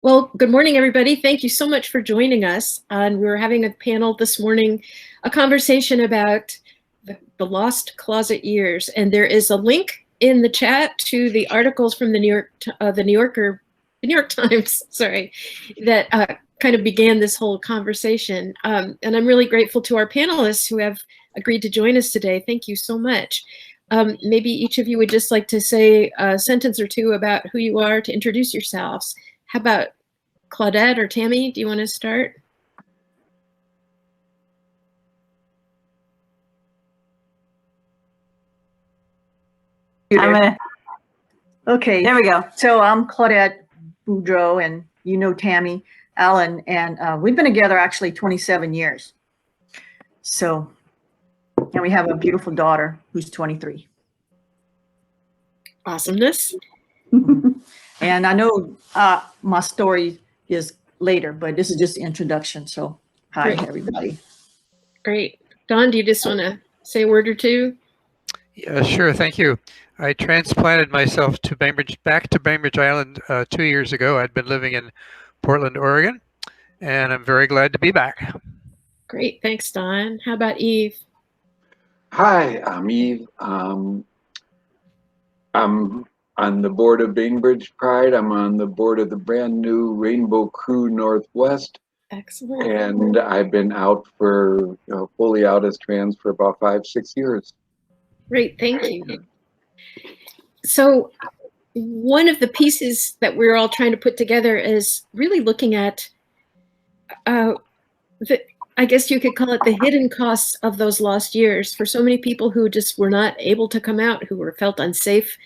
Well, good morning, everybody. Thank you so much for joining us. We were having a panel this morning, a conversation about the lost closet years, and there is a link in the chat to the articles from the New York Times, sorry, that kind of began this whole conversation. And I'm really grateful to our panelists who have agreed to join us today. Thank you so much. Maybe each of you would just like to say a sentence or two about who you are to introduce yourselves. How about Claudette or Tami? Do you want to start? Okay, there we go. So I'm Claudette Boudreaux, and you know Tami Allen, and we've been together actually 27 years. So, and we have a beautiful daughter who's 23. Awesomeness. And I know my story is later, but this is just the introduction. So, hi, everybody. Great. Dawn, do you just want to say a word or two? Yeah, sure. Thank you. I transplanted myself to back to Bainbridge Island 2 years ago. I'd been living in Portland, Oregon, and I'm very glad to be back. Great. Thanks, Dawn. How about Eve? Hi, I'm Eve. I'm on the board of Bainbridge Pride. I'm on the board of the brand new Rainbow Crew Northwest. Excellent. And I've been out for, fully out as trans for about 5-6 years. Great. Thank you. So one of the pieces that we're all trying to put together is really looking at, I guess you could call it the hidden costs of those lost years for so many people who just were not able to come out, who were felt unsafe,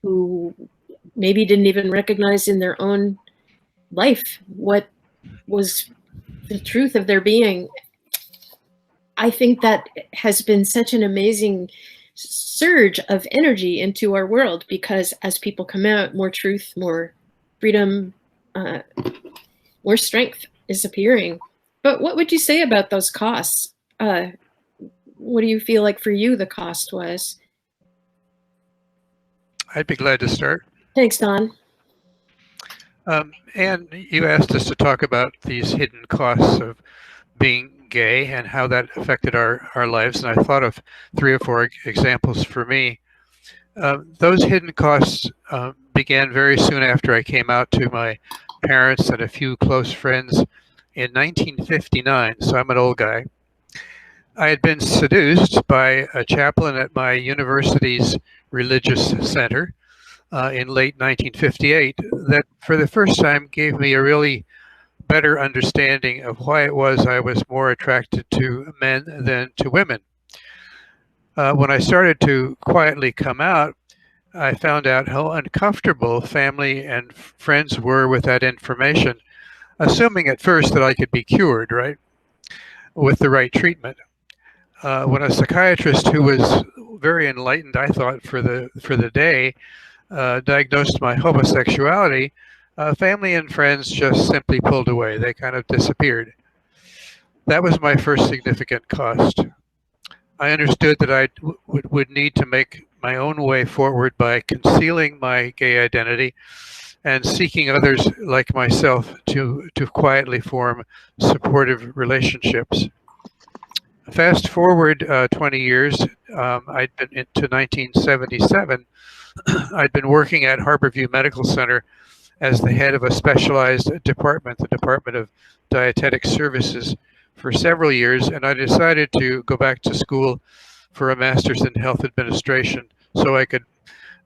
who maybe didn't even recognize in their own life what was the truth of their being. I think that has been such an amazing surge of energy into our world, because as people come out, more truth, more freedom, more strength is appearing. But what would you say about those costs? What do you feel like for you the cost was? I'd be glad to start. Thanks, Don. And you asked us to talk about these hidden costs of being gay and how that affected our lives. And I thought of 3 or 4 examples for me. Those hidden costs began very soon after I came out to my parents and a few close friends in 1959. So I'm an old guy. I had been seduced by a chaplain at my university's religious center in late 1958 that for the first time gave me a really better understanding of why it was I was more attracted to men than to women. When I started to quietly come out, I found out how uncomfortable family and friends were with that information, assuming at first that I could be cured, right, with the right treatment. When a psychiatrist who was very enlightened, I thought, for the day, diagnosed my homosexuality, family and friends just simply pulled away. They kind of disappeared. That was my first significant cost. I understood that I would need to make my own way forward by concealing my gay identity and seeking others like myself to quietly form supportive relationships. Fast forward 20 years, I'd been into 1977. I'd been working at Harborview Medical Center as the head of a specialized department, the Department of Dietetic Services, for several years, and I decided to go back to school for a master's in health administration so I could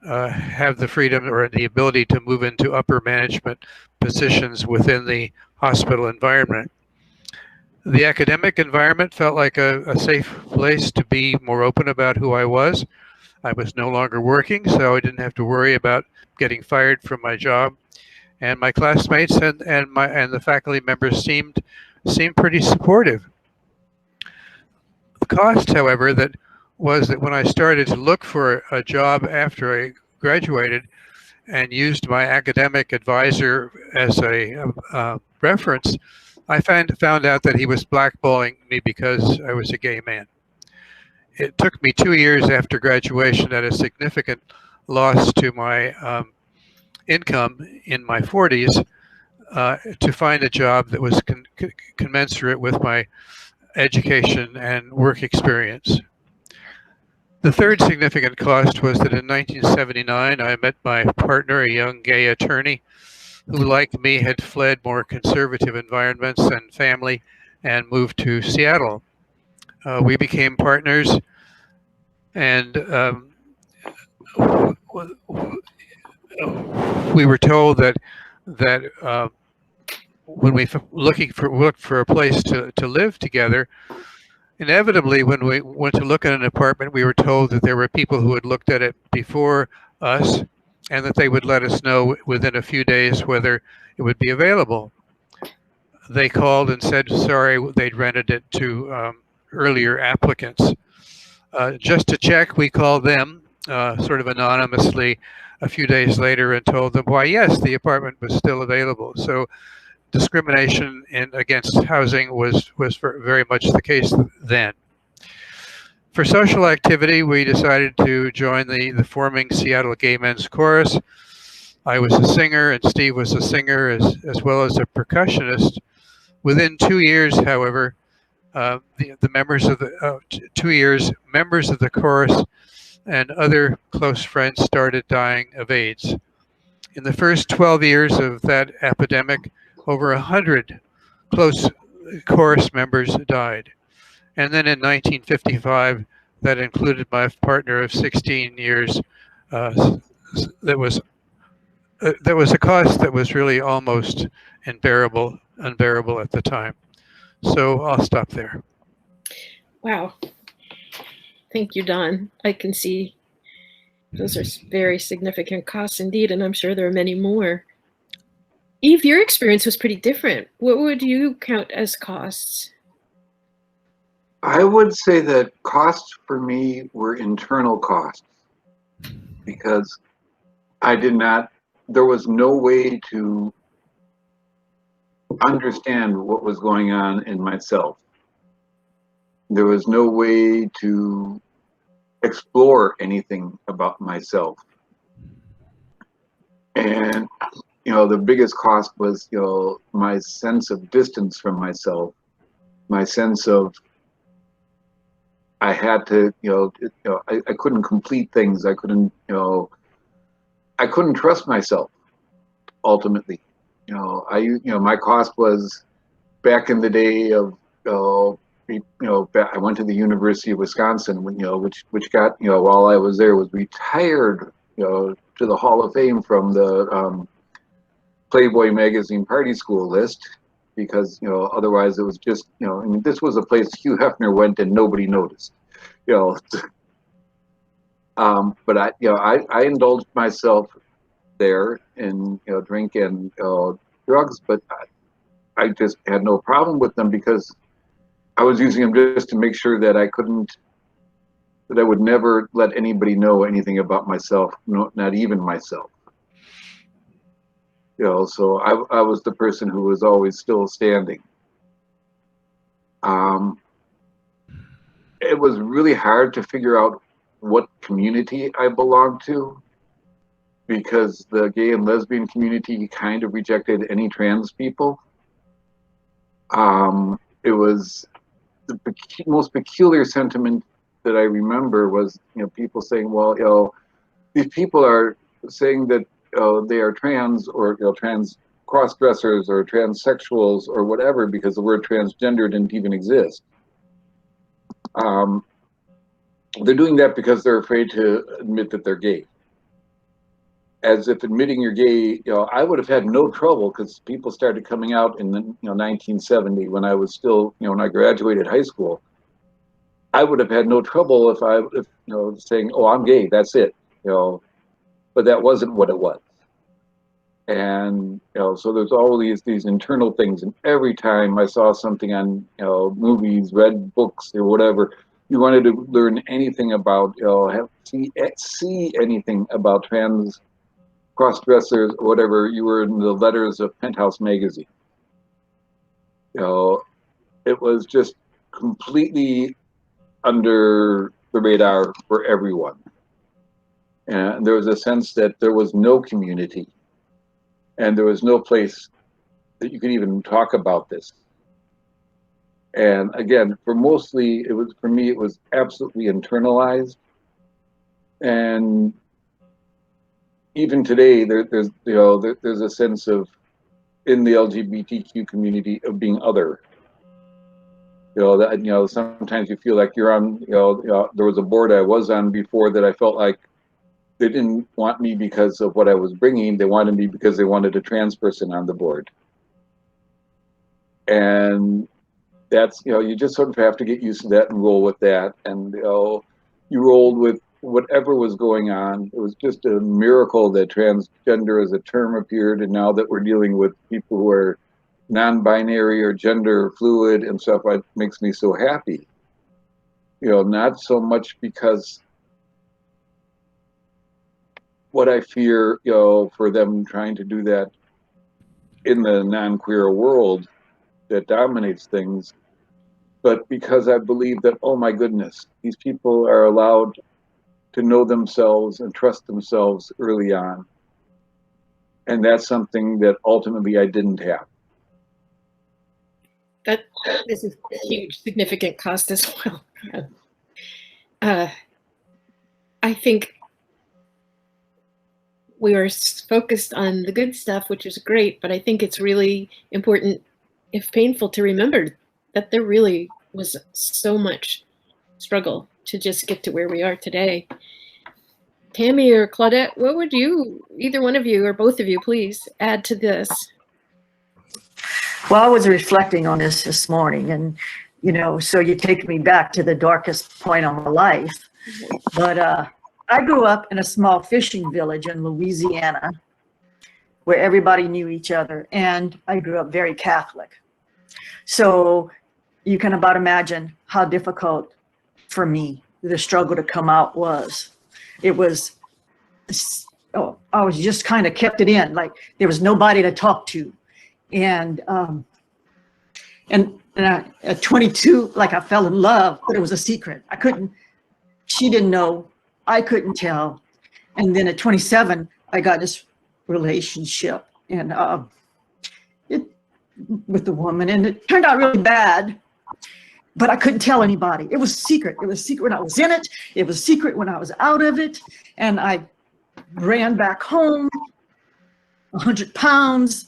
have the freedom or the ability to move into upper management positions within the hospital environment. The academic environment felt like a safe place to be more open about who I was. I was no longer working, so I didn't have to worry about getting fired from my job. And my classmates and the faculty members seemed pretty supportive. The cost, however, that was that when I started to look for a job after I graduated and used my academic advisor as a reference, I found out that he was blackballing me because I was a gay man. It took me 2 years after graduation at a significant loss to my income in my 40s to find a job that was commensurate with my education and work experience. The third significant cost was that in 1979, I met my partner, a young gay attorney, who, like me, had fled more conservative environments and family and moved to Seattle. We became partners, and we were told that when we looked for a place to live together, inevitably, when we went to look at an apartment, we were told that there were people who had looked at it before us, and that they would let us know within a few days whether it would be available. They called and said, sorry, they'd rented it to earlier applicants. Just to check, we called them sort of anonymously a few days later and told them, why, yes, the apartment was still available. So discrimination against housing was very much the case then. For social activity, we decided to join the forming Seattle Gay Men's Chorus. I was a singer and Steve was a singer as well as a percussionist. Within 2 years, however, the members of the 2 years, members of the chorus and other close friends started dying of AIDS. In the first 12 years of that epidemic, over 100 close chorus members died. And then in 1955, that included my partner of 16 years. That was a cost that was really almost unbearable at the time. So I'll stop there. Wow. Thank you, Don. I can see those are very significant costs indeed, and I'm sure there are many more. Eve, your experience was pretty different. What would you count as costs? I would say that costs for me were internal costs, because there was no way to understand what was going on in myself. There was no way to explore anything about myself. And, the biggest cost was, my sense of distance from myself, my sense of I had to, I couldn't complete things. I couldn't trust myself ultimately. My cost was back in the day of, I went to the University of Wisconsin, which got, while I was there, was retired, to the Hall of Fame from the Playboy magazine party school list, because, otherwise it was just, this was a place Hugh Hefner went and nobody noticed, but I indulged myself there in, drink and drugs, but I just had no problem with them because I was using them just to make sure that I would never let anybody know anything about myself, not even myself. So I was the person who was always still standing. It was really hard to figure out what community I belonged to, because the gay and lesbian community kind of rejected any trans people. It was the most peculiar sentiment that I remember was, people saying, well, these people are saying that they are trans, or trans cross-dressers or transsexuals or whatever, because the word transgender didn't even exist. They're doing that because they're afraid to admit that they're gay. As if admitting you're gay, I would have had no trouble, because people started coming out in 1970 when I was still, when I graduated high school. I would have had no trouble if saying, oh, I'm gay, that's it, but that wasn't what it was. And so there's all these internal things, and every time I saw something on movies, read books or whatever, you wanted to learn anything about see anything about trans cross-dressers or whatever, you were in the letters of Penthouse magazine. It was just completely under the radar for everyone. And there was a sense that there was no community, and there was no place that you could even talk about this. And again, for me, it was absolutely internalized. And even today, there's a sense of, in the LGBTQ community, of being other. Sometimes you feel like you're on, there was a board I was on before that I felt like they didn't want me because of what I was bringing. They wanted me because they wanted a trans person on the board. And that's, you just sort of have to get used to that and roll with that. And, you rolled with whatever was going on. It was just a miracle that transgender as a term appeared. And now that we're dealing with people who are non-binary or gender fluid and stuff, it makes me so happy. Not so much because what I fear, for them trying to do that in the non-queer world that dominates things, but because I believe that, oh my goodness, these people are allowed to know themselves and trust themselves early on. And that's something that ultimately I didn't have. That is a huge, significant cost as well. I think we are focused on the good stuff, which is great, but I think it's really important, if painful, to remember that there really was so much struggle to just get to where we are today. Tami or Claudette, what would you, either one of you or both of you, please add to this? Well, I was reflecting on this morning, and, so you take me back to the darkest point of my life. But I grew up in a small fishing village in Louisiana where everybody knew each other, and I grew up very Catholic. So you can about imagine how difficult for me the struggle to come out was. It was, I was just kind of kept it in, like there was nobody to talk to. And at 22, like I fell in love, but it was a secret. She didn't know, I couldn't tell. And then at 27, I got this relationship and with the woman, and it turned out really bad, but I couldn't tell anybody. It was secret. It was secret when I was in it. It was secret when I was out of it. And I ran back home, 100 pounds,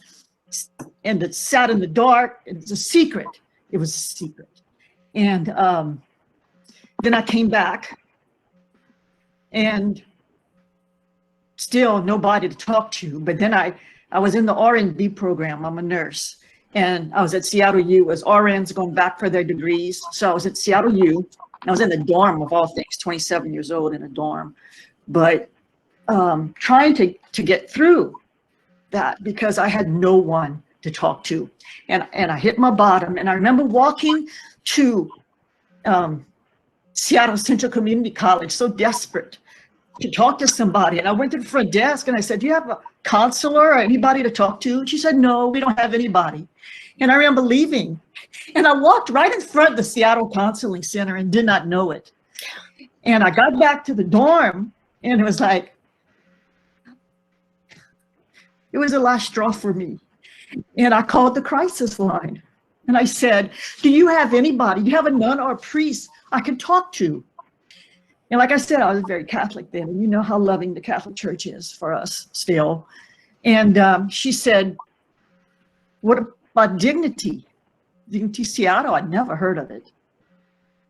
and it sat in the dark. It's a secret. It was a secret. And then I came back, and still nobody to talk to. But then I was in the R&D program. I'm a nurse. And I was at Seattle U as RNs going back for their degrees. So I was at Seattle U. I was in the dorm of all things, 27 years old in a dorm. But trying to get through that because I had no one to talk to. And I hit my bottom. And I remember walking to Seattle Central Community College, so desperate to talk to somebody. And I went to the front desk and I said, do you have a counselor or anybody to talk to? And she said, no, we don't have anybody. And I remember leaving. And I walked right in front of the Seattle Counseling Center and did not know it. And I got back to the dorm and it was like, it was the last straw for me. And I called the crisis line. And I said, do you have anybody? Do you have a nun or a priest I can talk to? And like I said, I was very Catholic then. And you know how loving the Catholic Church is for us still. And she said, what about Dignity? Dignity Seattle? I'd never heard of it.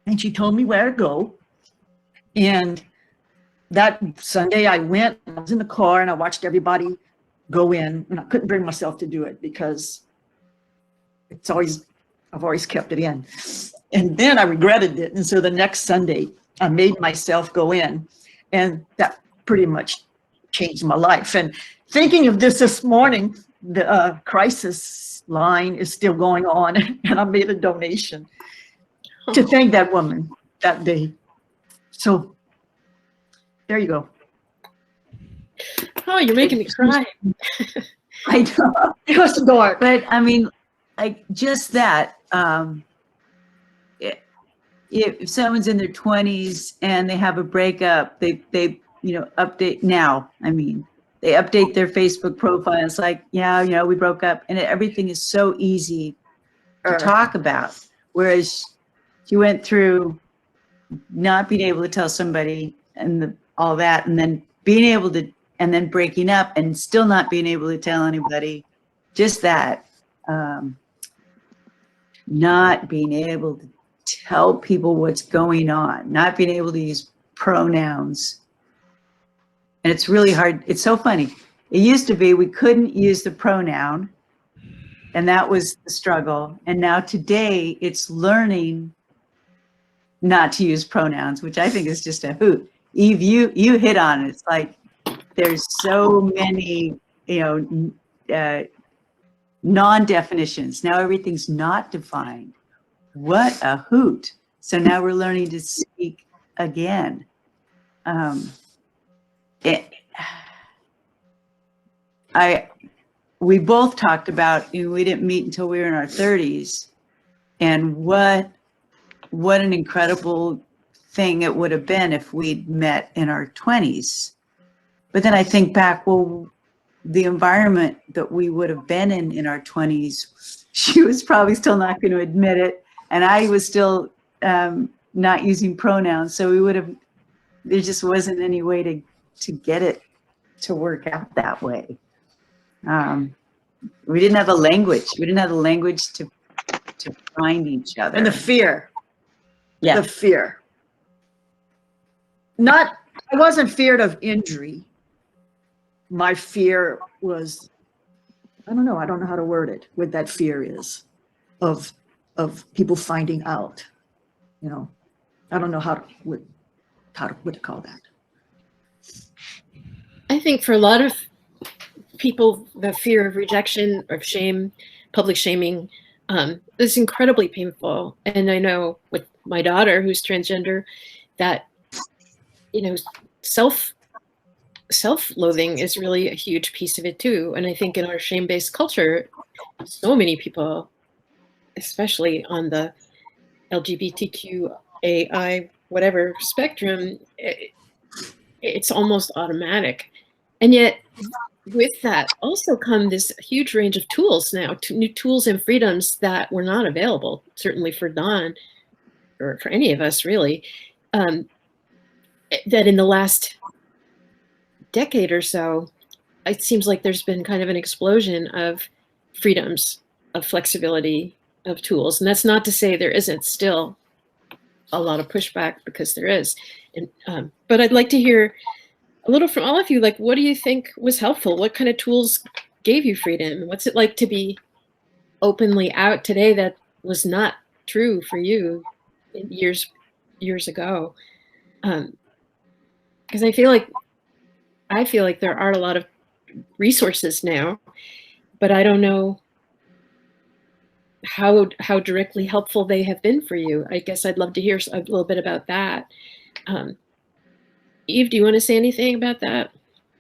And she told me where to go. And that Sunday I went, I was in the car and I watched everybody go in, and I couldn't bring myself to do it because I've always kept it in. And then I regretted it. And so the next Sunday I made myself go in, and that pretty much changed my life. And thinking of this morning, the crisis line is still going on, and I made a donation to thank that woman that day. So there you go. Oh, you're making me cry. I know. It was dark. But I mean, like just that, if someone's in their 20s and they have a breakup, they update now. I mean, they update their Facebook profile. It's like, yeah, you know, we broke up, and everything is so easy to talk about. Whereas she went through not being able to tell somebody and all that, and then being able to, and then breaking up and still not being able to tell anybody. Just that, not being able to tell people what's going on, not being able to use pronouns. And it's really hard. It's so funny. It used to be we couldn't use the pronoun, and that was the struggle. And now today it's learning not to use pronouns, which I think is just a hoot. Eve, you hit on it. It's like there's so many, you know, non-definitions. Now everything's not defined. What a hoot. So now we're learning to speak again. We both talked about, you know, we didn't meet until we were in our 30s, and what an incredible thing it would have been if we'd met in our 20s. But then I think back, well, the environment that we would have been in our 20s, she was probably still not going to admit it, and I was still not using pronouns. So we would have, there just wasn't any way to get it to work out that way. We didn't have a language. We didn't have the language to find each other. And the fear. Yeah. The fear. I wasn't feared of injury. My fear was, I don't know how to word it, what that fear is of people finding out, you know. I don't know what to call that. I think for a lot of people, the fear of rejection, of shame, public shaming, is incredibly painful. And I know with my daughter, who's transgender, that, you know, self-loathing is really a huge piece of it too. And I think in our shame-based culture, so many people, especially on the LGBTQ, AI, whatever spectrum, it's almost automatic. And yet with that also come this huge range of tools now, new tools and freedoms that were not available, certainly for Dawn or for any of us really, that in the last decade or so, it seems like there's been kind of an explosion of freedoms, of flexibility, of tools. And that's not to say there isn't still a lot of pushback, because there is. And, but I'd like to hear a little from all of you, like, what do you think was helpful? What kind of tools gave you freedom? What's it like to be openly out today that was not true for you years ago? Because I feel like there are a lot of resources now, but I don't know how directly helpful they have been for you. I guess I'd love to hear a little bit about that. Eve, do you want to say anything about that?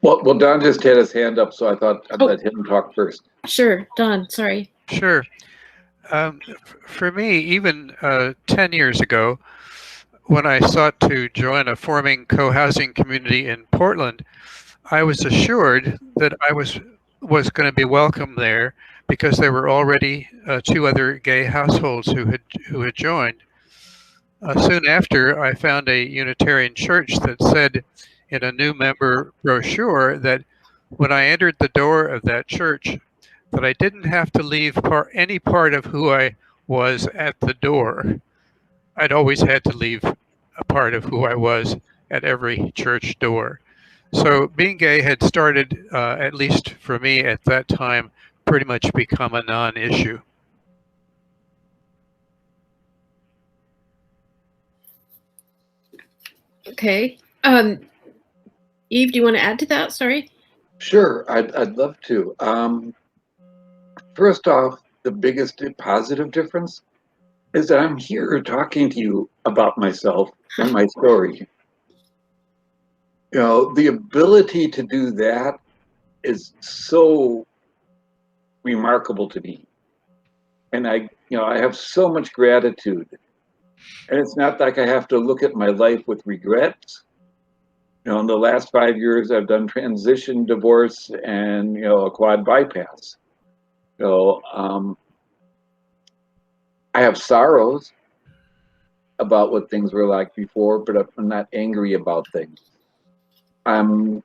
Well, Don just had his hand up, so I thought I'd let him talk first. Sure, Don, sorry. Sure. For me, even 10 years ago, when I sought to join a forming co-housing community in Portland, I was assured that I was going to be welcome there because there were already 2 other gay households who had joined. Soon after, I found a Unitarian church that said in a new member brochure that when I entered the door of that church, that I didn't have to leave any part of who I was at the door. I'd always had to leave a part of who I was at every church door. So being gay had started, at least for me at that time, pretty much become a non-issue. Okay. Eve, do you want to add to that? Sorry. Sure, I'd love to. First off, the biggest positive difference is that I'm here talking to you about myself and my story. You know, the ability to do that is so remarkable to me. And I have so much gratitude. And it's not like I have to look at my life with regrets. in the last 5 years, I've done transition, divorce, and a quad bypass. I have sorrows about what things were like before, but I'm not angry about things. I'm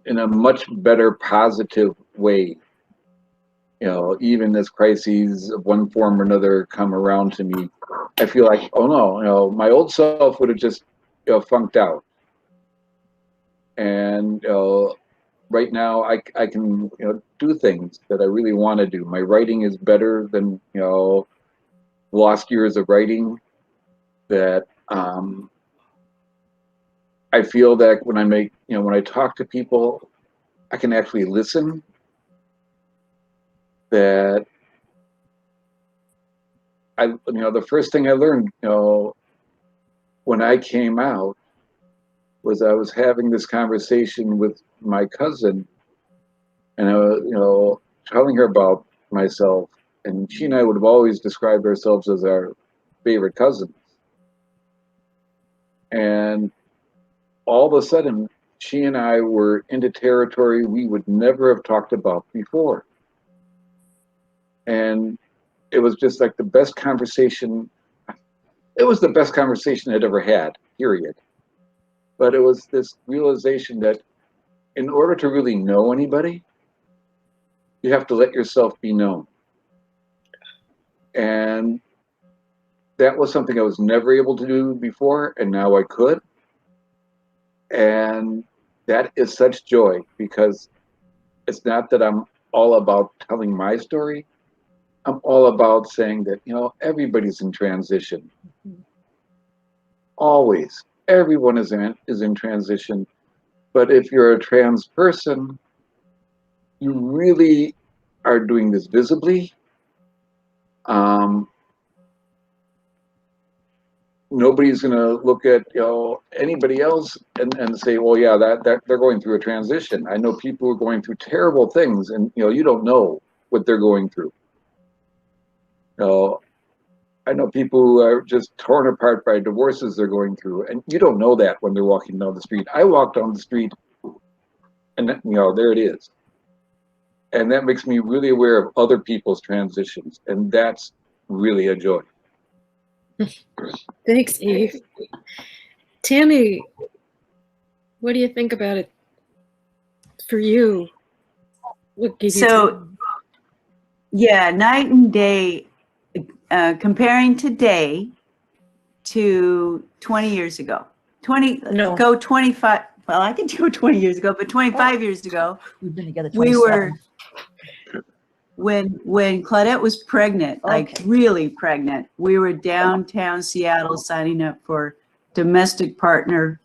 in a much better, positive way. Even as crises of one form or another come around to me, I feel like, oh no, my old self would have just, funked out. And right now, I can, do things that I really want to do. My writing is better than, lost years of writing. That I feel that when I talk to people, I can actually listen. That the first thing I learned, when I came out, was I was having this conversation with my cousin, and I was, telling her about myself, and she and I would have always described ourselves as our favorite cousins. And all of a sudden, she and I were into territory we would never have talked about before. And it was just like the best conversation. It was the best conversation I'd ever had, period. But it was this realization that in order to really know anybody, you have to let yourself be known. And that was something I was never able to do before, and now I could. And that is such joy, because it's not that I'm all about telling my story. I'm all about saying that, everybody's in transition. Always. Everyone is in transition. But if you're a trans person, you really are doing this visibly. Nobody's going to look at anybody else and say, well, yeah, that they're going through a transition. I know people who are going through terrible things, and you don't know what they're going through. I know people who are just torn apart by divorces they're going through, and you don't know that when they're walking down the street. I walk down the street, and there it is. And that makes me really aware of other people's transitions, and that's really a joy. Thanks, Eve. Tami, what do you think about it for you? What gave you yeah, night and day, comparing today to 20 years ago. 25, well, I can do 20 years ago, but 25 years ago, We've been together we 27. were, when Claudette was pregnant, like really pregnant, we were downtown Seattle signing up for domestic partner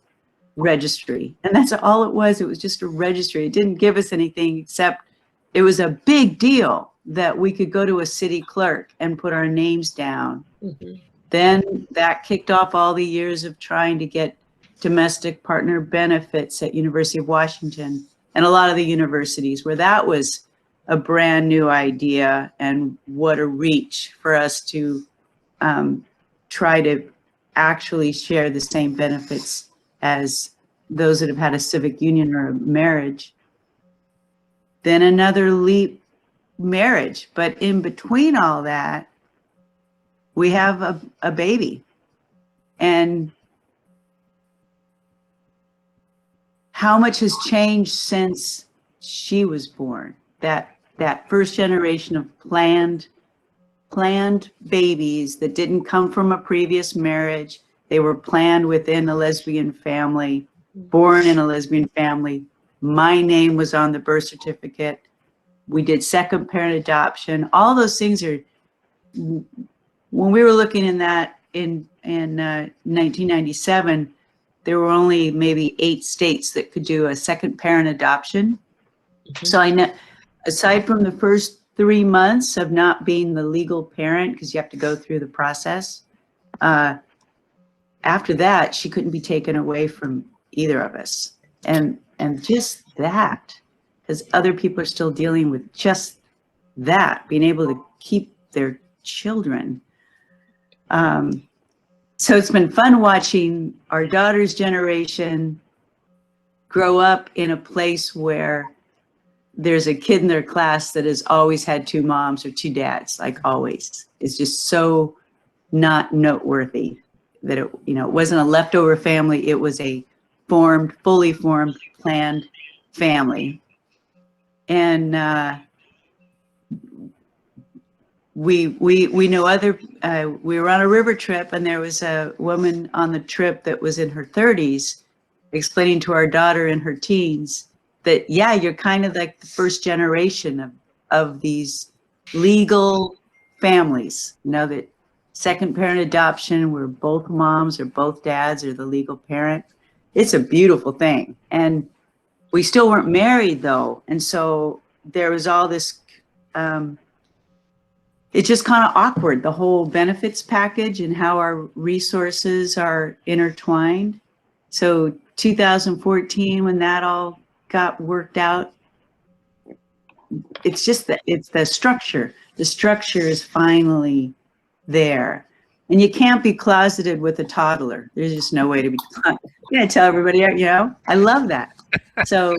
registry. And that's all it was. It was just a registry. It didn't give us anything except it was a big deal that we could go to a city clerk and put our names down. Mm-hmm. Then that kicked off all the years of trying to get domestic partner benefits at University of Washington and a lot of the universities where that was a brand new idea, and what a reach for us to try to actually share the same benefits as those that have had a civic union or a marriage. Then another leap, marriage. But in between all that, we have a baby. And how much has changed since she was born? That first generation of planned babies that didn't come from a previous marriage. They were planned within a lesbian family, born in a lesbian family. My name was on the birth certificate. We did second parent adoption. All those things are, when we were looking in that in 1997, there were only maybe 8 states that could do a second parent adoption. Mm-hmm. So I know, aside from the first 3 months of not being the legal parent, because you have to go through the process, after that, she couldn't be taken away from either of us. And just that, because other people are still dealing with just that, being able to keep their children. So it's been fun watching our daughter's generation grow up in a place where there's a kid in their class that has always had two moms or two dads, like always. It's just so not noteworthy that it, you know, it wasn't a leftover family. It was a formed, fully formed, planned family. And we know other, we were on a river trip, and there was a woman on the trip that was in her 30s explaining to our daughter in her teens that, yeah, you're kind of like the first generation of these legal families, you know, that second parent adoption where both moms or both dads are the legal parent. It's a beautiful thing. And we still weren't married though. And so there was all this, it's just kind of awkward, the whole benefits package and how our resources are intertwined. So 2014, when that all got worked out, it's just that it's the structure. The structure is finally there. And you can't be closeted with a toddler. There's just no way to be. I'm gonna tell everybody, you know, I love that. So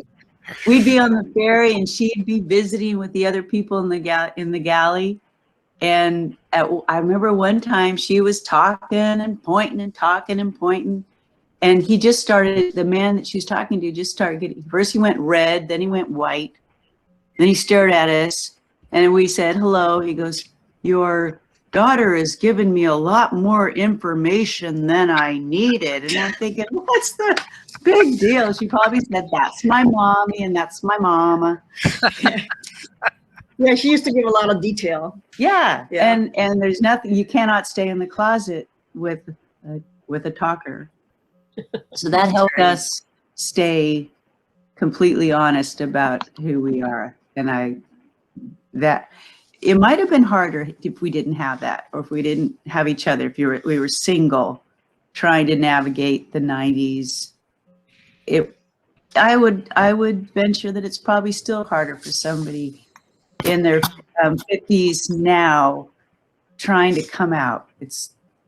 we'd be on the ferry and she'd be visiting with the other people in the galley. And I remember one time she was talking and pointing and talking and pointing. And he just started, the man that she was talking to just started getting, first he went red, then he went white. Then he stared at us and we said, hello. He goes, your daughter has given me a lot more information than I needed. And I'm thinking, what's the big deal? She probably said, that's my mommy and that's my mama. Yeah, she used to give a lot of detail. Yeah. Yeah. And there's nothing, you cannot stay in the closet with a talker. So that helped us stay completely honest about who we are. And that it might have been harder if we didn't have that, or if we didn't have each other, if we were single trying to navigate the 90s. I would venture that it's probably still harder for somebody in their 50s now trying to come out.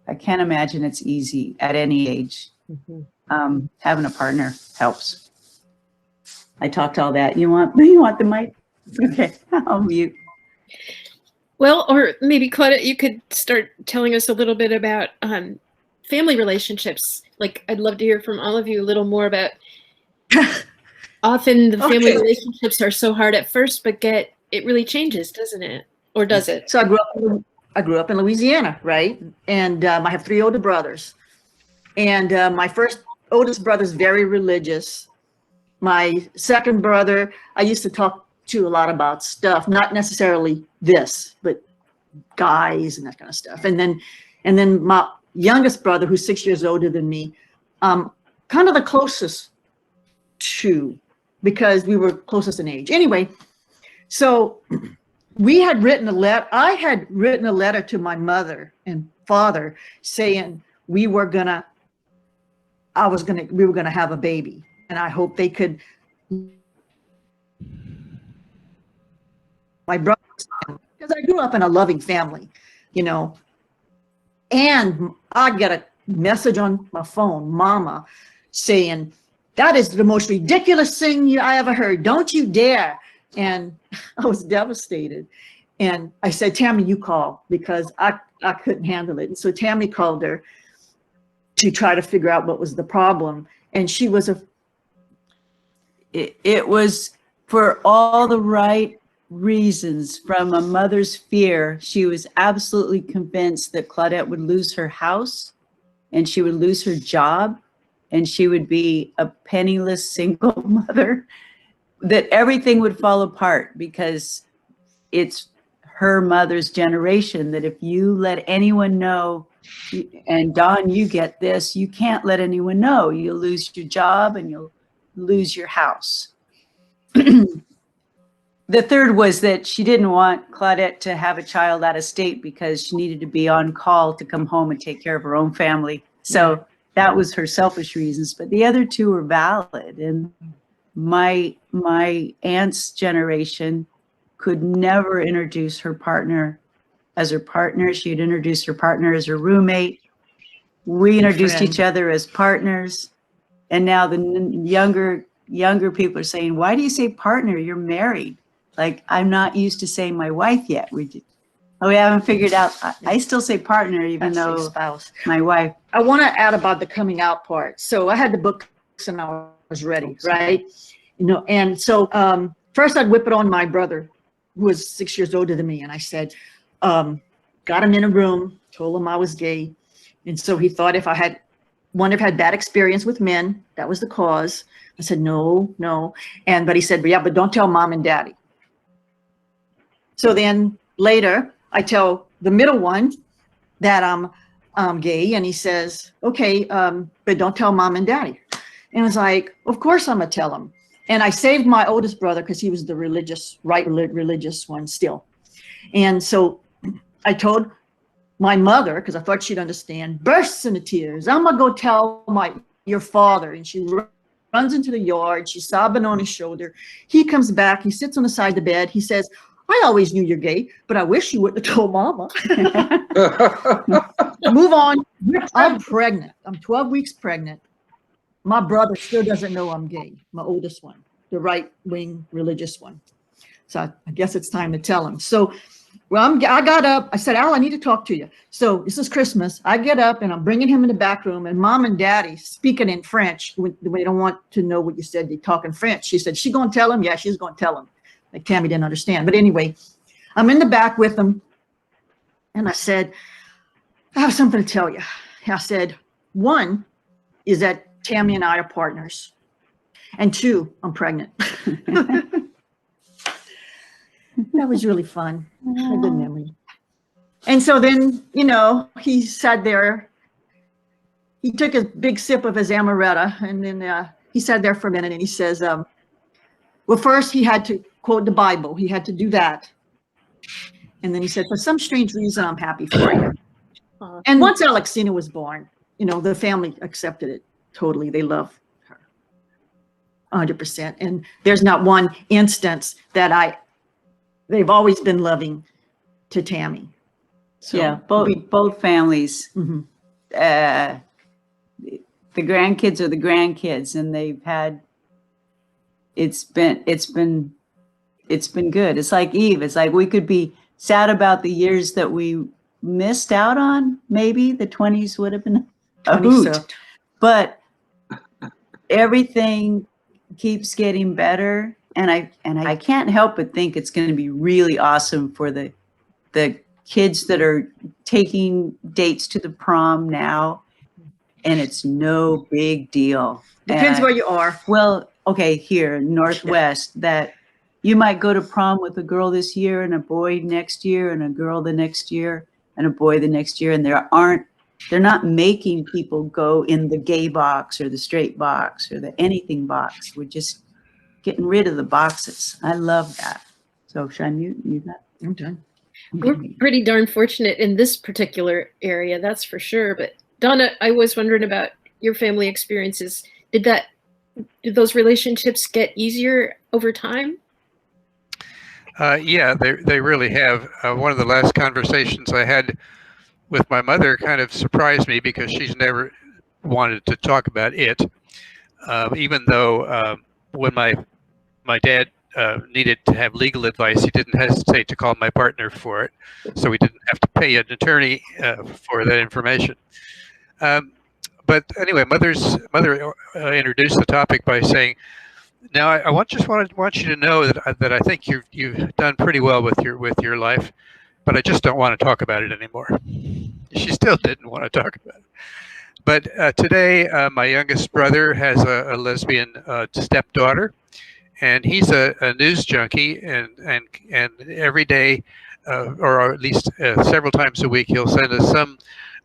I can't imagine it's easy at any age. Mm-hmm. Having a partner helps. I talked all that. You want the mic? Okay, I'll mute. Well, or maybe Claudette, you could start telling us a little bit about family relationships. Like, I'd love to hear from all of you a little more about. Often the family relationships are so hard at first, but it really changes, doesn't it? Or does it? So I grew up in Louisiana, right? And I have 3 older brothers. And my oldest brother is very religious. My second brother, I used to talk to a lot about stuff, not necessarily this, but guys and that kind of stuff. And then my youngest brother, who's 6 years older than me, kind of the closest to, because we were closest in age. Anyway, so we had written a letter. I had written a letter to my mother and father saying we were gonna have a baby, and I hope they could. My brother, because I grew up in a loving family, you know, and I got a message on my phone, Mama, saying, that is the most ridiculous thing I ever heard. Don't you dare. And I was devastated. And I said, Tammy, you call, because I couldn't handle it. And so Tammy called her to try to figure out what was the problem. And she was it was for all the right reasons. From a mother's fear, she was absolutely convinced that Claudette would lose her house and she would lose her job and she would be a penniless single mother, that everything would fall apart, because it's her mother's generation that if you let anyone know, and Dawn, you get this, you can't let anyone know. You'll lose your job and you'll lose your house. The third was that she didn't want Claudette to have a child out of state because she needed to be on call to come home and take care of her own family. So that was her selfish reasons, but the other two were valid. And my aunt's generation could never introduce her partner as her partner. She'd introduce her partner as her roommate. We introduced each other as partners. And now the younger younger people are saying, why do you say partner? You're married. Like, I'm not used to saying my wife yet. We haven't figured out. I still say partner, even That's a though spouse. my wife. I want to add about the coming out part. So I had the books and I was ready, right? And so first I'd whip it on my brother, who was 6 years older than me. And I said, got him in a room, told him I was gay. And so he thought if I had had bad experience with men, that was the cause. I said, no. But he said, yeah, but don't tell mom and daddy. So then later I tell the middle one that I'm gay, and he says, okay, but don't tell mom and daddy. And I was like, of course I'm gonna tell him. And I saved my oldest brother because he was the religious one still. And so I told my mother, because I thought she'd understand, bursts into tears. I'm gonna go tell your father. And she runs into the yard. She's sobbing on his shoulder. He comes back. He sits on the side of the bed. He says, I always knew you're gay, but I wish you wouldn't have told mama. Move on. I'm pregnant. I'm 12 weeks pregnant. My brother still doesn't know I'm gay, my oldest one, the right-wing religious one. So I guess it's time to tell him. So I got up. I said, Al, I need to talk to you. So this is Christmas. I get up and I'm bringing him in the back room, and mom and daddy speaking in French. They don't want to know what you said. They talk in French. She said, she going to tell him? Yeah, she's going to tell him. Like Tami didn't understand. But anyway, I'm in the back with him. And I said, I have something to tell you. I said, one is that Tami and I are partners. And two, I'm pregnant. That was really fun. A good memory. And so then, he sat there. He took a big sip of his amaretto, and then he sat there for a minute, and he says, well, first he had to quote the Bible. He had to do that. And then he said, for some strange reason, I'm happy for you. And once Alexina was born, the family accepted it totally. They love her 100%. And there's not one instance that they've always been loving to Tami. So Yeah, both families. Mhm. The grandkids are the grandkids, and they've had. It's been good. It's like Eve. It's like we could be sad about the years that we missed out on. Maybe the 20s would have been a hoot, but everything keeps getting better. And I can't help but think it's going to be really awesome for the kids that are taking dates to the prom now, and it's no big deal. Depends where you are. Well, okay, here, Northwest, that you might go to prom with a girl this year and a boy next year and a girl the next year and a boy the next year. And they're not making people go in the gay box or the straight box or the anything box. We're just getting rid of the boxes. I love that. So should I mute that? I'm done. We're pretty darn fortunate in this particular area, that's for sure. But Donna, I was wondering about your family experiences. Did those relationships get easier over time? Yeah, they really have. One of the last conversations I had with my mother kind of surprised me because she's never wanted to talk about it, even though when my dad needed to have legal advice, he didn't hesitate to call my partner for it, so we didn't have to pay an attorney for that information. But anyway, mother introduced the topic by saying, "Now I want you to know that I think you've done pretty well with your life, but I just don't want to talk about it anymore." She still didn't want to talk about it. But today, my youngest brother has a lesbian stepdaughter, and he's a news junkie, and every day, or at least several times a week, he'll send us some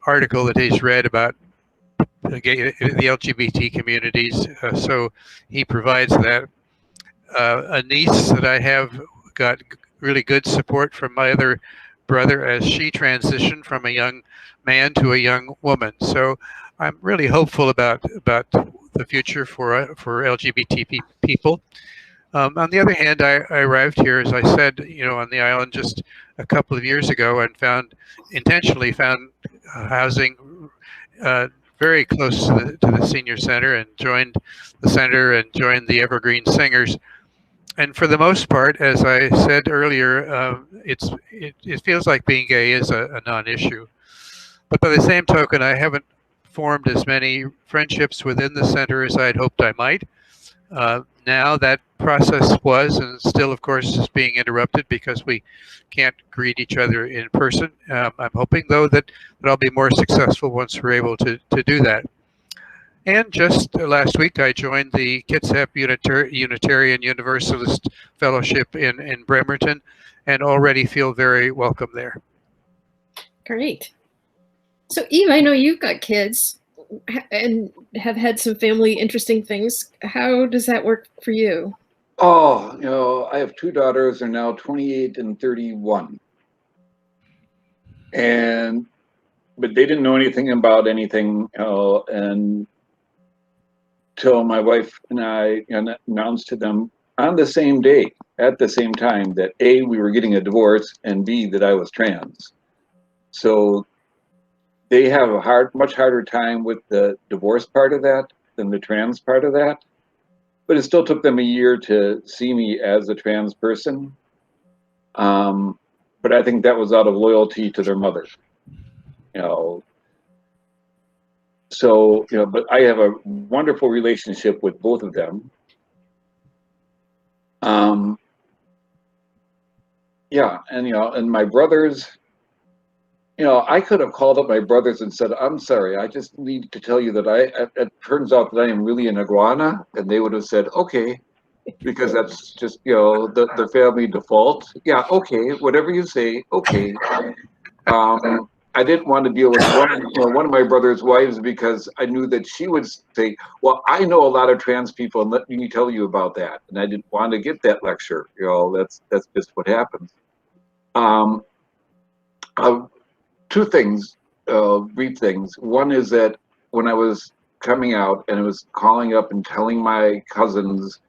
article that he's read about the LGBT communities. So he provides that. A niece that I have got really good support from my other brother as she transitioned from a young man to a young woman. So I'm really hopeful about the future for LGBT people. On the other hand, I arrived here, as I said, on the island just a couple of years ago, and intentionally found housing very close to the senior center and joined the center and joined the Evergreen Singers. And for the most part, as I said earlier, it feels like being gay is a non-issue. But by the same token, I haven't formed as many friendships within the center as I'd hoped I might. Now that process was and still, of course, is being interrupted because we can't greet each other in person. I'm hoping, though, that I'll be more successful once we're able to do that. And just last week, I joined the Kitsap Unitarian Universalist Fellowship in Bremerton, and already feel very welcome there. Great. So Eve, I know you've got kids and have had some family interesting things. How does that work for you? Oh, you know, I have two daughters. They're now 28 and 31. But they didn't know anything about anything, and till my wife and I announced to them on the same day, at the same time, that A, we were getting a divorce, and B, that I was trans. So they have a much harder time with the divorce part of that than the trans part of that. But it still took them a year to see me as a trans person. But I think that was out of loyalty to their mother. So, but I have a wonderful relationship with both of them. Yeah, and my brothers, I could have called up my brothers and said, I'm sorry, I just need to tell you that it turns out that I am really an iguana. And they would have said, okay, because that's just, the family default. Yeah, okay, whatever you say, okay. I didn't want to deal with one of my brother's wives because I knew that she would say, well, I know a lot of trans people and let me tell you about that. And I didn't want to get that lecture. That's just what happens. Two things, brief things. One is that when I was coming out and I was calling up and telling my cousins,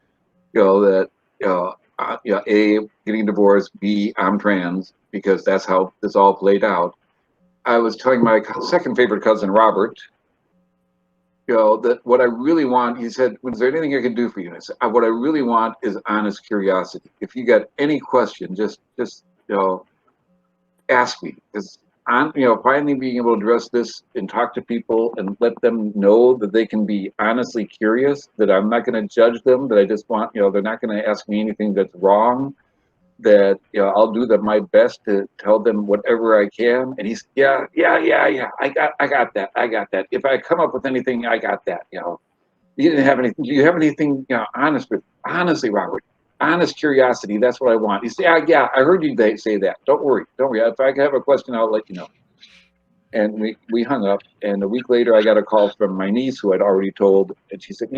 that, A, getting divorced, B, I'm trans, because that's how this all played out. I was telling my second favorite cousin, Robert, that what I really want, he said, is there anything I can do for you? And I said, what I really want is honest curiosity. If you got any question, just ask me. Because finally being able to address this and talk to people and let them know that they can be honestly curious, that I'm not going to judge them, that I just want, they're not going to ask me anything that's wrong, that I'll do my best to tell them whatever I can. And he's yeah, I got that. If I come up with anything, I got that. You didn't have anything. Do you have anything? Honestly, Robert, honest curiosity. That's what I want. He said, yeah, I heard you say that. Don't worry. If I have a question, I'll let you know. And we hung up. And a week later, I got a call from my niece who I'd already told, and she said,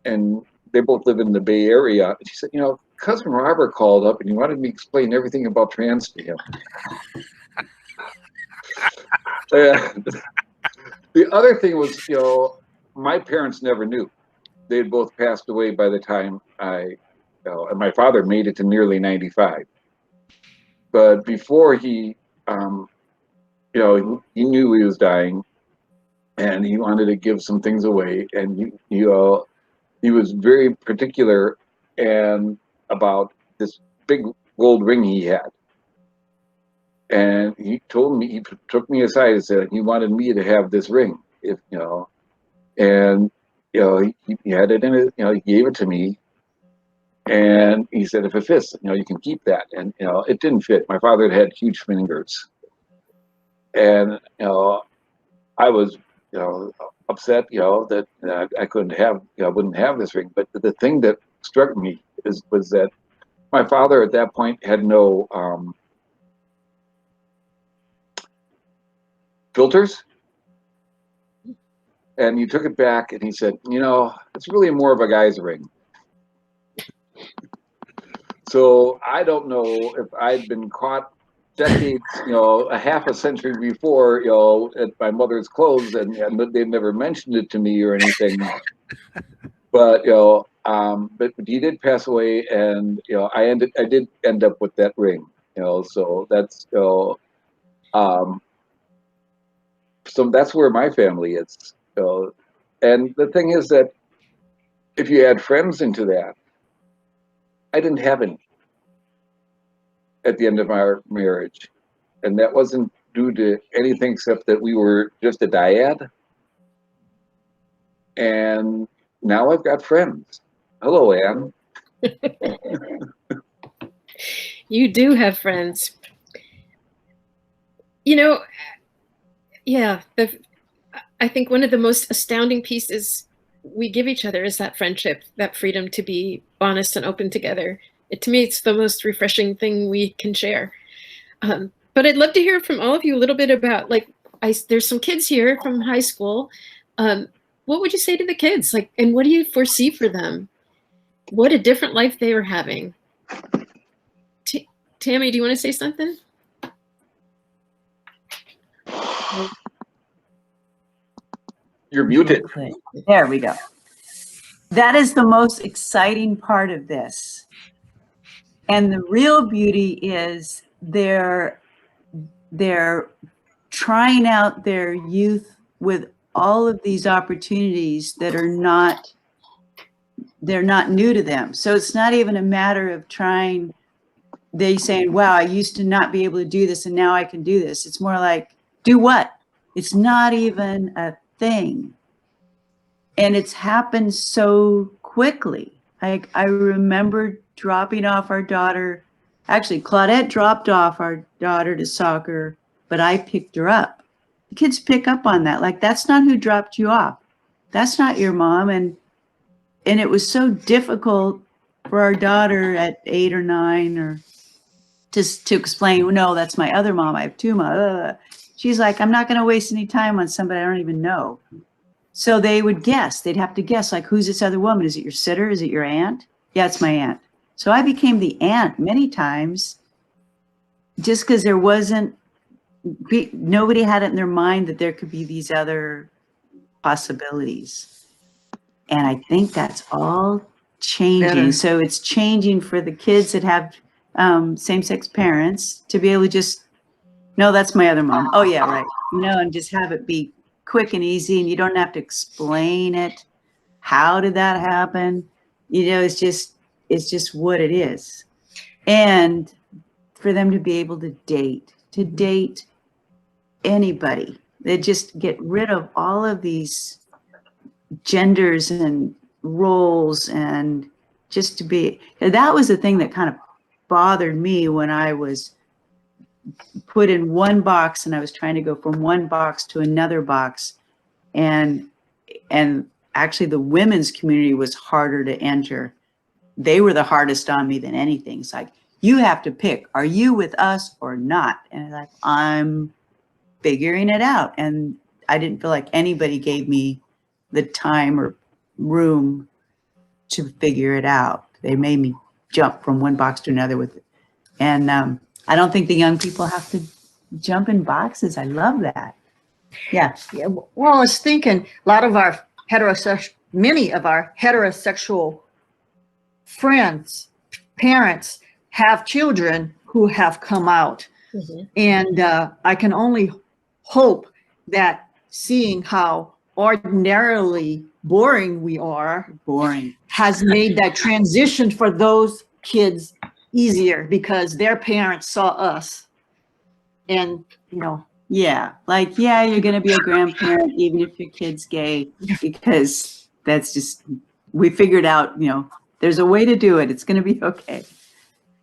and they both live in the Bay Area. And she said, Cousin Robert called up and he wanted me to explain everything about trans to him. The other thing was, my parents never knew. They had both passed away by the time and my father made it to nearly 95. But before he knew he was dying, and he wanted to give some things away, and he was very particular and about this big gold ring he had. And he told me, he took me aside and said he wanted me to have this ring, he had it in it, he gave it to me. And he said, if it fits, you can keep that. And, it didn't fit. My father had huge fingers. And, I was, upset, that I couldn't have, wouldn't have this ring. But the thing that struck me was that my father at that point had no filters. And he took it back and he said, it's really more of a guy's ring. So I don't know if I'd been caught decades, a half a century before, at my mother's clothes, and they never mentioned it to me or anything. But but he did pass away, and I did end up with that ring. So that's so that's where my family is. So, and the thing is that if you add friends into that, I didn't have any at the end of our marriage. And that wasn't due to anything except that we were just a dyad. And now I've got friends. Hello, Ann. You do have friends. You know, yeah, I think one of the most astounding pieces we give each other is that friendship, that freedom to be honest and open together. To me, it's the most refreshing thing we can share. But I'd love to hear from all of you a little bit about, like, there's some kids here from high school. What would you say to the kids? Like, and what do you foresee for them? What a different life they are having. Tami, do you want to say something? You're muted. There we go. That is the most exciting part of this. And the real beauty is they're trying out their youth with all of these opportunities that are not, they're not new to them. So it's not even a matter of trying, they saying, wow, I used to not be able to do this and now I can do this. It's more like, do what? It's not even a thing. And it's happened so quickly. I remember dropping off our daughter. Actually, Claudette dropped off our daughter to soccer, but I picked her up. The kids pick up on that. Like, that's not who dropped you off. That's not your mom. And it was so difficult for our daughter at 8 or 9 or just to explain, well, no, that's my other mom. I have 2 moms. She's like, I'm not going to waste any time on somebody I don't even know. So they would guess. They'd have to guess, like, who's this other woman? Is it your sitter? Is it your aunt? Yeah, it's my aunt. So I became the aunt many times just because there wasn't, nobody had it in their mind that there could be these other possibilities. And I think that's all changing. Better. So it's changing for the kids that have same-sex parents to be able to just, no, that's my other mom. Oh, yeah, right. And just have it be quick and easy, and you don't have to explain it. How did that happen? It's just what it is. And for them to be able to date anybody, they just get rid of all of these genders and roles, and just to be, that was the thing that kind of bothered me when I was put in one box and I was trying to go from one box to another box. And actually the women's community was harder to enter. They were the hardest on me than anything. It's like, you have to pick, are you with us or not? And like, I'm figuring it out. And I didn't feel like anybody gave me the time or room to figure it out. They made me jump from one box to another with it. And I don't think the young people have to jump in boxes. I love that. Yeah. Yeah, well, I was thinking a lot of our many of our heterosexual friends, parents have children who have come out. Mm-hmm. And I can only hope that seeing how ordinarily boring we are has made that transition for those kids easier because their parents saw us. And, yeah, like, yeah, you're going to be a grandparent even if your kid's gay, because that's just, we figured out, there's a way to do it. It's going to be okay.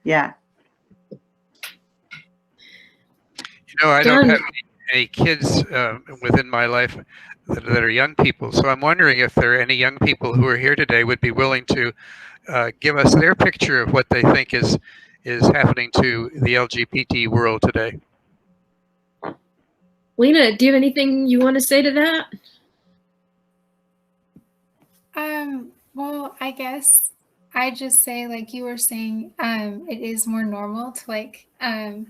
Yeah. I don't have any kids within my life that are young people. So I'm wondering if there are any young people who are here today would be willing to give us their picture of what they think is happening to the LGBT world today. Lena, do you have anything you want to say to that? Well, I guess I just say, like you were saying, it is more normal to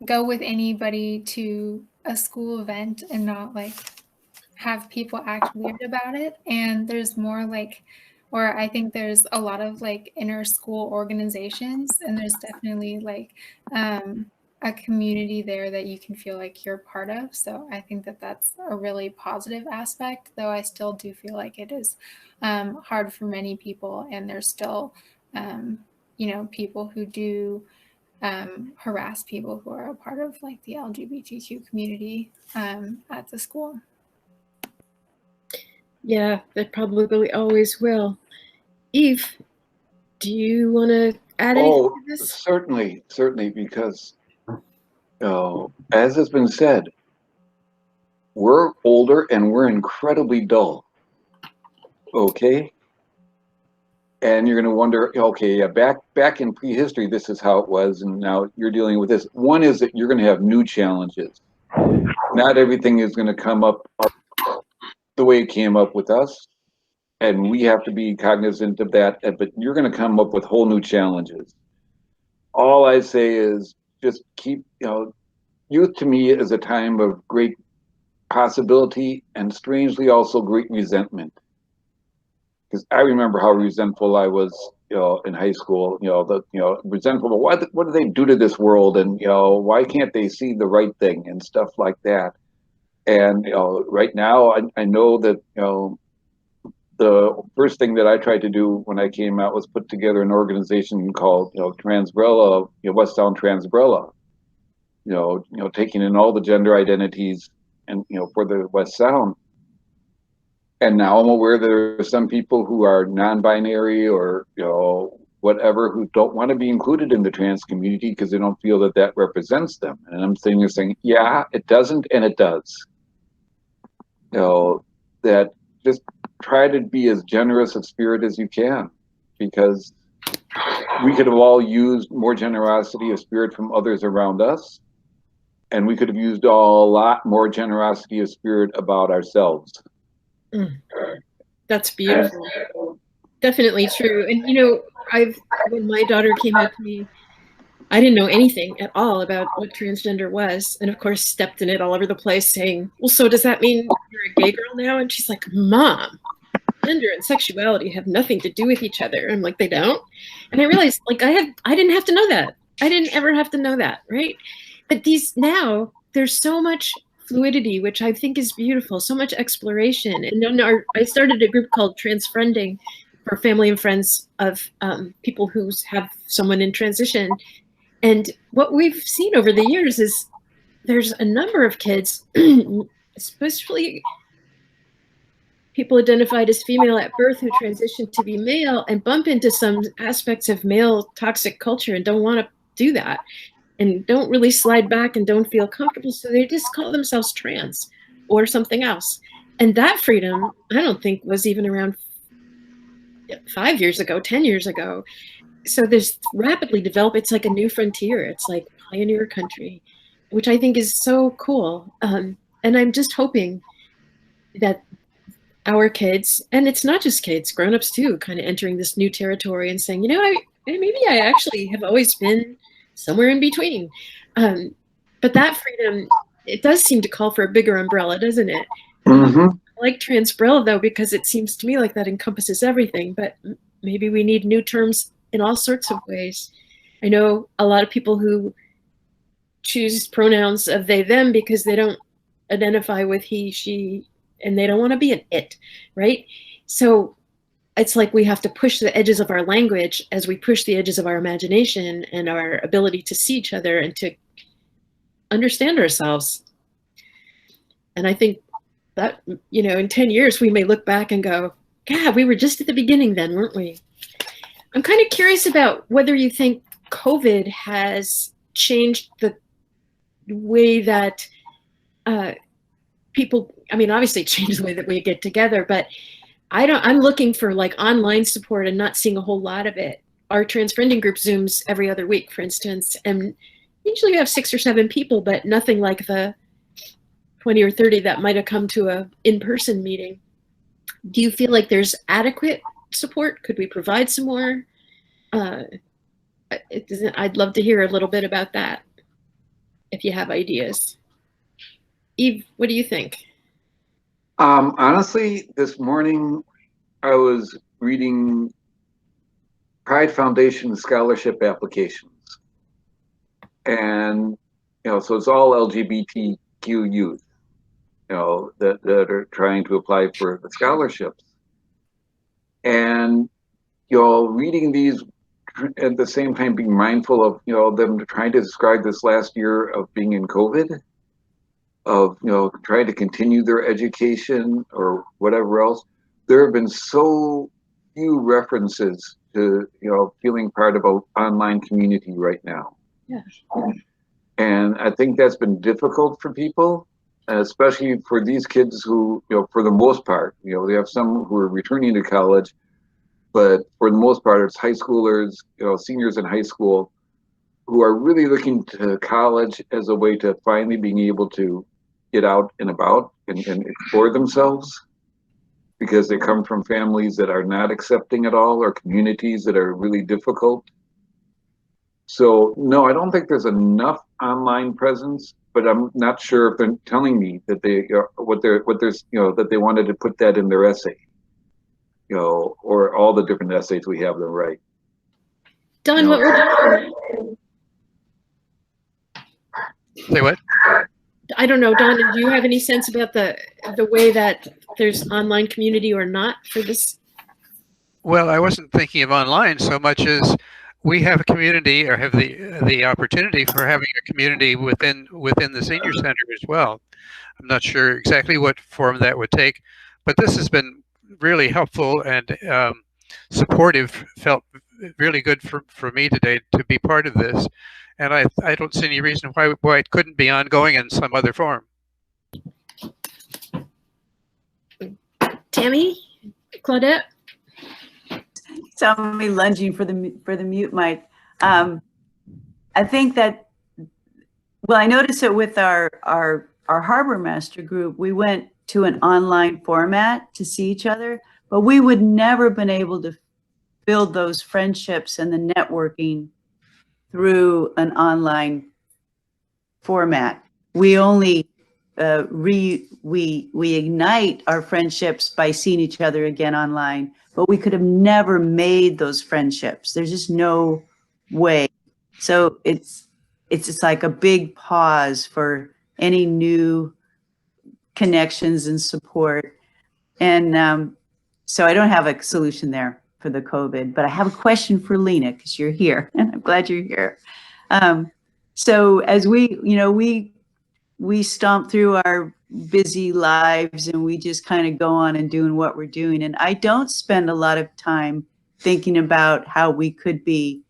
go with anybody to a school event and not have people act weird about it. And there's more or I think there's a lot of inter school organizations, and there's definitely a community there that you can feel like you're part of. So I think that that's a really positive aspect, though I still do feel like it is hard for many people, and there's still, people who do harass people who are a part of like the LGBTQ community at the school. Yeah, that probably always will. Eve, do you want to add anything to this? Certainly, because as has been said, we're older and we're incredibly dull. Okay? And you're going to wonder, okay, yeah, back in prehistory, this is how it was, and now you're dealing with this. One is that you're going to have new challenges. Not everything is going to come up the way it came up with us, and we have to be cognizant of that, but you're going to come up with whole new challenges. All I say is just keep, youth to me is a time of great possibility and strangely also great resentment. Because I remember how resentful I was, in high school, resentful, what do they do to this world? And, why can't they see the right thing and stuff like that? And, right now I know that, the first thing that I tried to do when I came out was put together an organization called, Transbrella, West Sound Transbrella, taking in all the gender identities and, for the West Sound. And now I'm aware there are some people who are non-binary or, whatever, who don't want to be included in the trans community because they don't feel that represents them. And I'm sitting there saying, yeah, it doesn't, and it does. That just try to be as generous of spirit as you can, because we could have all used more generosity of spirit from others around us, and we could have used a lot more generosity of spirit about ourselves. That's beautiful. Definitely true. And when my daughter came out to me, I didn't know anything at all about what transgender was, and of course stepped in it all over the place saying, well, so does that mean you're a gay girl now? And she's like, Mom, gender and sexuality have nothing to do with each other. I'm like, they don't? And I realized, like, I didn't have to know that. I didn't ever have to know that, right? But now there's so much fluidity, which I think is beautiful, so much exploration. And I started a group called Transfriending for family and friends of people who have someone in transition. And what we've seen over the years is there's a number of kids, especially people identified as female at birth who transition to be male and bump into some aspects of male toxic culture and don't want to do that and don't really slide back and don't feel comfortable. So they just call themselves trans or something else. And that freedom, I don't think was even around 5 years ago, 10 years ago. So there's rapidly developed, it's like a new frontier. It's like pioneer country, which I think is so cool. And I'm just hoping that our kids, and it's not just kids, grown-ups too, kind of entering this new territory and saying, maybe I actually have always been somewhere in between. But that freedom, it does seem to call for a bigger umbrella, doesn't it? Mm-hmm. I like Transbrella though, because it seems to me like that encompasses everything, but maybe we need new terms in all sorts of ways. I know a lot of people who choose pronouns of they, them because they don't identify with he, she, and they don't want to be an it, right? So it's like we have to push the edges of our language as we push the edges of our imagination and our ability to see each other and to understand ourselves. And I think that, in 10 years, we may look back and go, God, we were just at the beginning then, weren't we? I'm kind of curious about whether you think COVID has changed the way that people, obviously it changed the way that we get together, but I'm looking for like online support and not seeing a whole lot of it. Our Transfriending group Zooms every other week, for instance, and usually we have 6 or 7 people, but nothing like the 20 or 30 that might have come to a in-person meeting. Do you feel like there's adequate support? Could we provide some more? I'd love to hear a little bit about that if you have ideas. Eve, what do you think? Honestly, this morning I was reading Pride Foundation scholarship applications, and so it's all LGBTQ youth, that are trying to apply for the scholarships. And, reading these at the same time being mindful of, them trying to describe this last year of being in COVID, of, trying to continue their education or whatever else. There have been so few references to, feeling part of an online community right now. Yeah. And I think that's been difficult for people, especially for these kids who, for the most part, they have some who are returning to college, but for the most part, it's high schoolers, seniors in high school who are really looking to college as a way to finally being able to get out and about and explore themselves, because they come from families that are not accepting at all, or communities that are really difficult. So no, I don't think there's enough online presence, but I'm not sure if they're telling me that that they wanted to put that in their essay, or all the different essays we have them write. Don, what would Say what? I don't know, Don, do you have any sense about the way that there's online community or not for this? Well, I wasn't thinking of online so much as we have a community, or have the opportunity for having a community within the senior center as well. I'm not sure exactly what form that would take, but this has been really helpful and supportive. Felt really good for me today to be part of this, and I don't see any reason why it couldn't be ongoing in some other form. Tami, Claudette? Saw me lunging for the mute mic. I think that, well, I noticed it with our Harbor Master group. We went to an online format to see each other, but we would never been able to build those friendships and the networking through an online format. We only we ignite our friendships by seeing each other again online, but we could have never made those friendships. There's just no way. So it's just like a big pause for any new connections and support. And so I don't have a solution there for the COVID, but I have a question for Lena, because you're here and I'm glad you're here. So as we stomp through our busy lives and we just kind of go on and doing what we're doing. And I don't spend a lot of time thinking about how we could be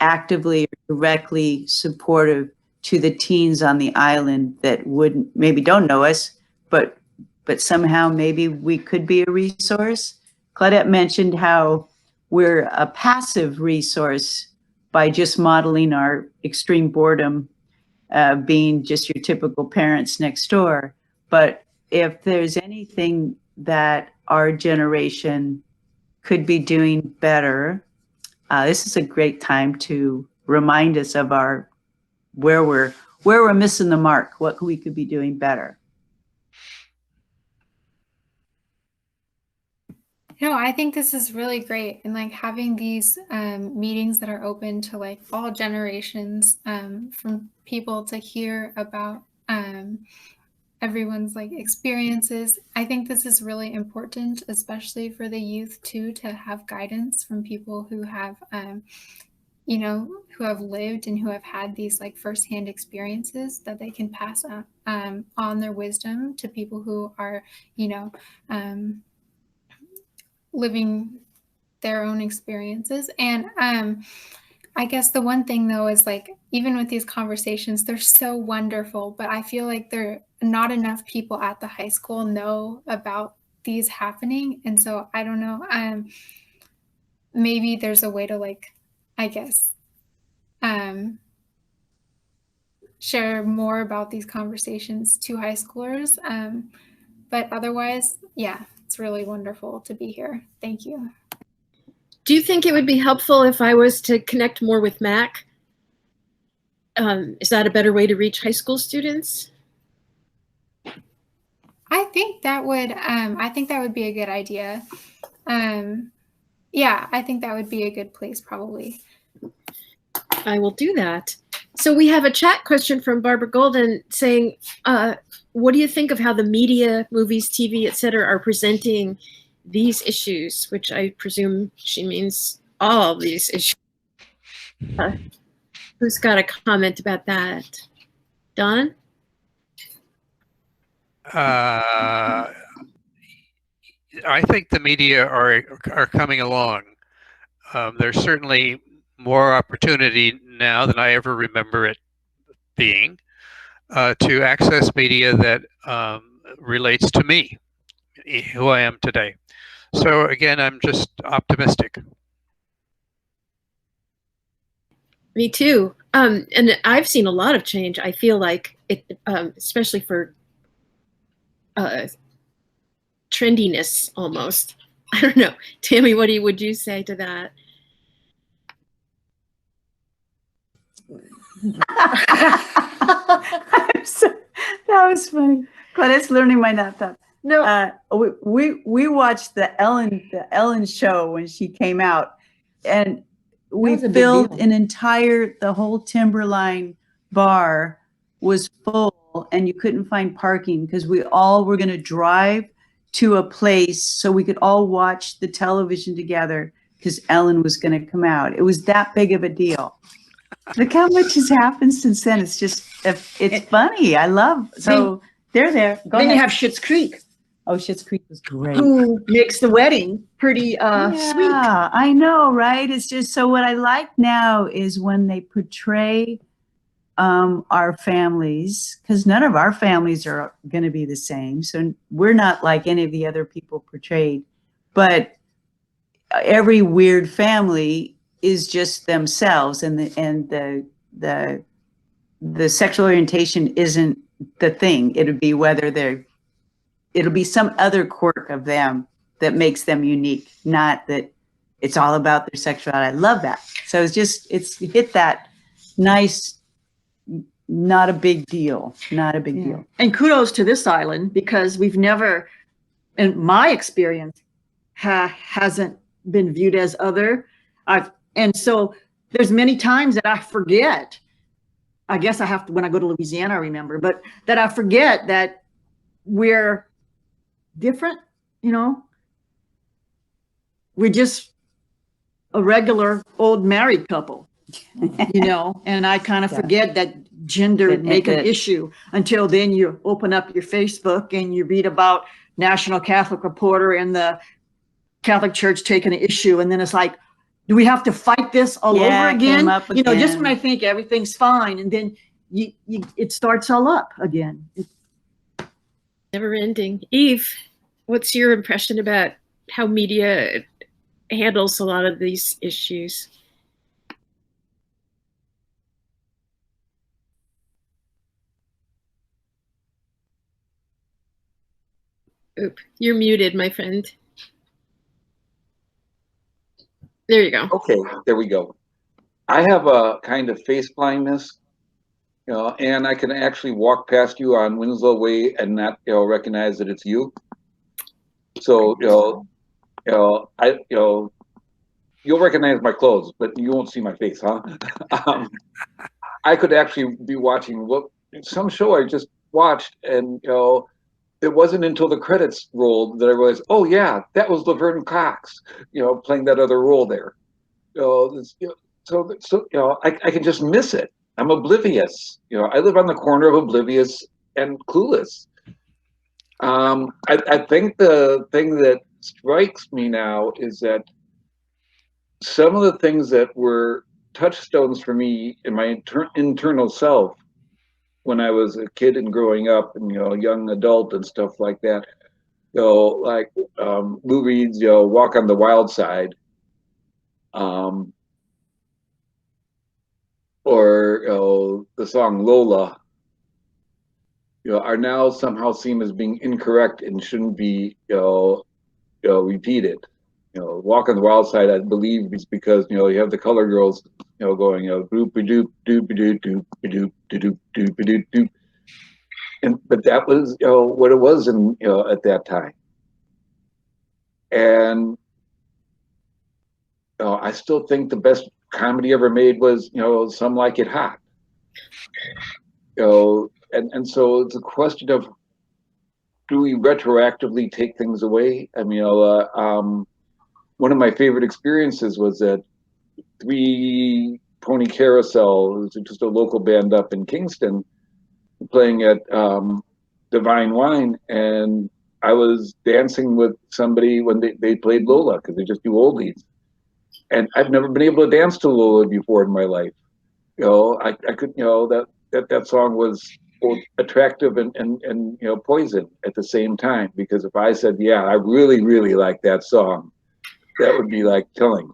actively or directly supportive to the teens on the island that maybe don't know us, but somehow maybe we could be a resource. Claudette mentioned how we're a passive resource by just modeling our extreme boredom, being just your typical parents next door. But if there's anything that our generation could be doing better, this is a great time to remind us of where we're missing the mark, what we could be doing better. No, I think this is really great. And like having these meetings that are open to like all generations, from people to hear about everyone's like experiences. I think this is really important, especially for the youth too, to have guidance from people who have, who have lived and who have had these like firsthand experiences that they can pass on their wisdom to people who are, living their own experiences. And I guess the one thing though is like, even with these conversations, they're so wonderful, but I feel like there not enough people at the high school know about these happening. And so I don't know, maybe there's a way to like, I guess, share more about these conversations to high schoolers. But otherwise, yeah, it's really wonderful to be here. Thank you. Do you think it would be helpful if I was to connect more with Mac? Is that a better way to reach high school students? I think that would be a good idea. Yeah, I think that would be a good place probably. I will do that. So we have a chat question from Barbara Golden saying, what do you think of how the media, movies, TV, etc., are presenting these issues? Which I presume she means all of these issues. Who's got a comment about that? Don? I think the media are coming along. There's certainly more opportunity now than I ever remember it being to access media that relates to me, who I am today. So again, I'm just optimistic. Me too. And I've seen a lot of change. I feel like it, especially for trendiness almost. I don't know. Tami, what would you say to that? That was funny. Claudette's learning my laptop. No. We watched the Ellen show when she came out, and we was a big filled deal. the whole Timberline bar was full, and you couldn't find parking because we all were going to drive to a place so we could all watch the television together because Ellen was going to come out. It was that big of a deal. Look how much has happened since then. It's just, it's funny. I love, so they're there. Go Then ahead. you have Schitt's Creek, Oh, Schitt's Creek was great. who makes the wedding pretty sweet. Yeah, I know, right? It's just, so what I like now is when they portray our families, because none of our families are going to be the same. So we're not like any of the other people portrayed, but every weird family is just themselves, and the sexual orientation isn't the thing. It'll be some other quirk of them that makes them unique, not that it's all about their sexuality. I love that. So it's hit that nice, not a big deal, deal. And kudos to this island, because we've never, in my experience, hasn't been viewed as other. And so there's many times that I forget. I guess I have to, when I go to Louisiana, I remember, but that I forget that we're different, you know. We're just a regular old married couple, you know, and I kind of forget that gender make an issue until then you open up your Facebook and you read about National Catholic Reporter and the Catholic Church taking an issue. And then it's like, do we have to fight this all over again? You know, just when I think everything's fine, and then it starts all up again. Never ending. Eve, what's your impression about how media handles a lot of these issues? Oop, you're muted, my friend. There you go. Okay, there we go. I have a kind of face blindness, you know, and I can actually walk past you on Winslow Way and not, you know, recognize that it's you. So, you'll recognize my clothes, but you won't see my face, huh? I could actually be watching some show I just watched, and it wasn't until the credits rolled that I realized, oh yeah, that was Laverne Cox, playing that other role there. I can just miss it. I'm oblivious. I live on the corner of oblivious and clueless. I think the thing that strikes me now is that some of the things that were touchstones for me in my internal self when I was a kid and growing up and, young adult and stuff like that, like Lou Reed's, Walk on the Wild Side, or the song Lola, are now somehow seen as being incorrect and shouldn't be, repeated. Walk on the Wild Side, I believe, is because you have the color girls, going, doop doop doop doop doop doop doop doop doop, but that was what it was in at that time, and I still think the best comedy ever made was, Some Like It Hot. And so it's a question of, do we retroactively take things away? I mean, one of my favorite experiences was at Three Pony Carousel. It was just a local band up in Kingston playing at Divine Wine, and I was dancing with somebody when they played Lola, because they just do oldies. And I've never been able to dance to Lola before in my life. I could, that song was both attractive and poison at the same time, because if I said, yeah, I really, really like that song, that would be like killing.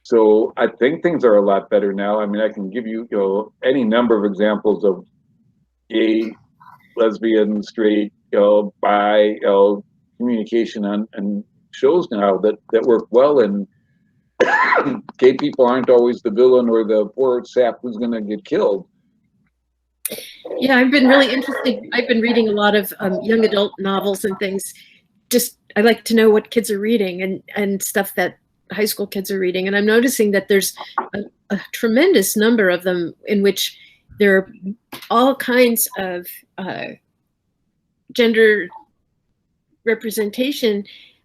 So I think things are a lot better now. I mean, I can give you, any number of examples of gay, lesbian, straight, bi, communication on shows now that work well, and gay people aren't always the villain or the poor sap who's going to get killed. Yeah, I've been really interested. I've been reading a lot of young adult novels and things. Just, I like to know what kids are reading and stuff that high school kids are reading. And I'm noticing that there's a tremendous number of them in which there are all kinds of gender representation,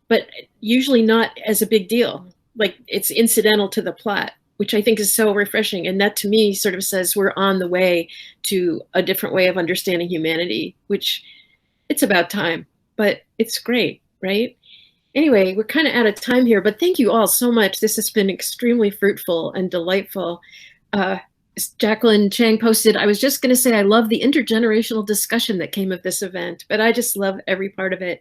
but usually not as a big deal. Like, it's incidental to the plot, which I think is so refreshing. And that to me sort of says we're on the way to a different way of understanding humanity, which it's about time, but it's great, right? Anyway, we're kind of out of time here, but thank you all so much. This has been extremely fruitful and delightful. Jacqueline Chang posted, I was just going to say I love the intergenerational discussion that came of this event, but I just love every part of it.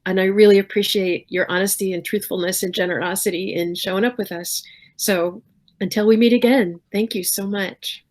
And I really appreciate your honesty and truthfulness and generosity in showing up with us. So until we meet again, thank you so much.